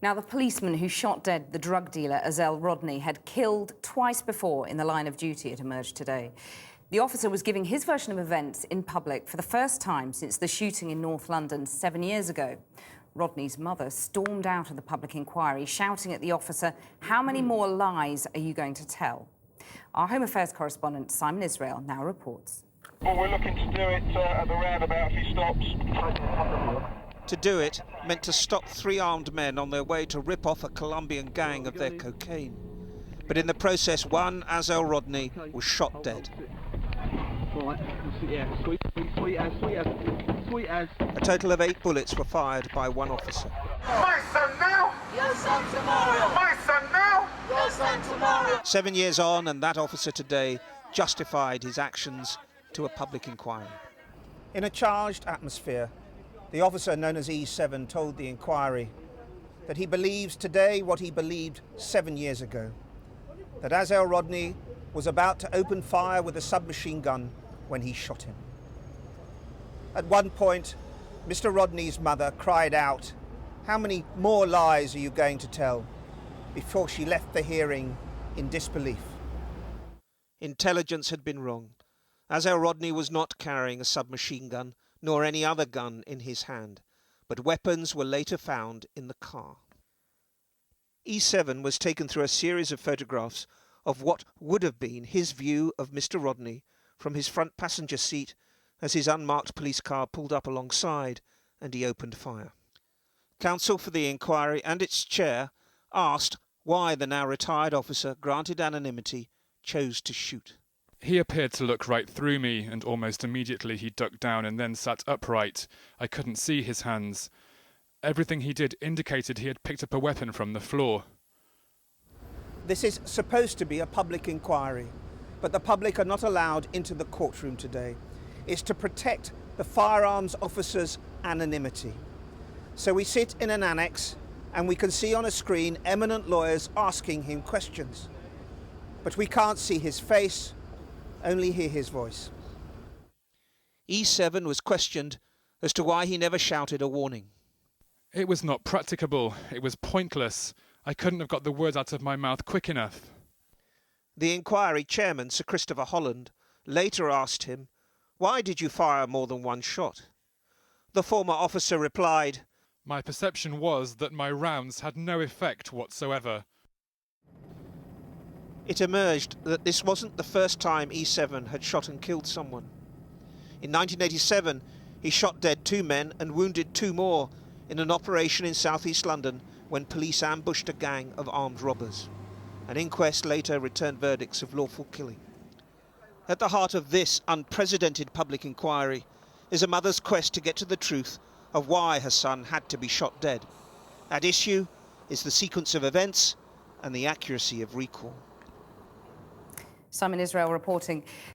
Now, the policeman who shot dead the drug dealer Azelle Rodney had killed twice before in the line of duty, it emerged today. The officer was giving his version of events in public for the first time since the shooting in North London 7 years ago. Rodney's mother stormed out of the public inquiry, shouting at the officer, "How many more lies are you going to tell?" Our Home Affairs correspondent Simon Israel now reports. Well, we're looking to do it at the roundabout if he stops. To do it meant to stop three armed men on their way to rip off a Colombian gang of their cocaine. But in the process, one, Azelle Rodney, was shot dead. A total of 8 bullets were fired by one officer. My son now! Your son tomorrow! My son now! Your son tomorrow! 7 years on, and that officer today justified his actions to a public inquiry. In a charged atmosphere, the officer known as E7 told the inquiry that he believes today what he believed 7 years ago, that Azelle Rodney was about to open fire with a submachine gun when he shot him. At one point, Mr. Rodney's mother cried out, "How many more lies are you going to tell?" before she left the hearing in disbelief. Intelligence had been wrong. Azelle Rodney was not carrying a submachine gun, nor any other gun in his hand, but weapons were later found in the car. E7 was taken through a series of photographs of what would have been his view of Mr. Rodney from his front passenger seat as his unmarked police car pulled up alongside and he opened fire. Counsel for the inquiry and its chair asked why the now retired officer, granted anonymity, chose to shoot. He appeared to look right through me, and almost immediately he ducked down and then sat upright. I couldn't see his hands. Everything he did indicated he had picked up a weapon from the floor. This is supposed to be a public inquiry, but the public are not allowed into the courtroom today. It's to protect the firearms officer's anonymity. So we sit in an annex and we can see on a screen eminent lawyers asking him questions. But we can't see his face, only hear his voice. E7 was questioned as to why he never shouted a warning. It was not practicable. It was pointless. I couldn't have got the words out of my mouth quick enough. The inquiry chairman, Sir Christopher Holland, later asked him, "Why did you fire more than one shot?" The former officer replied, My perception was that my rounds had no effect whatsoever. It emerged that this wasn't the first time E7 had shot and killed someone. In 1987, he shot dead 2 men and wounded 2 more in an operation in southeast London when police ambushed a gang of armed robbers. An inquest later returned verdicts of lawful killing. At the heart of this unprecedented public inquiry is a mother's quest to get to the truth of why her son had to be shot dead. At issue is the sequence of events and the accuracy of recall. Simon Israel reporting.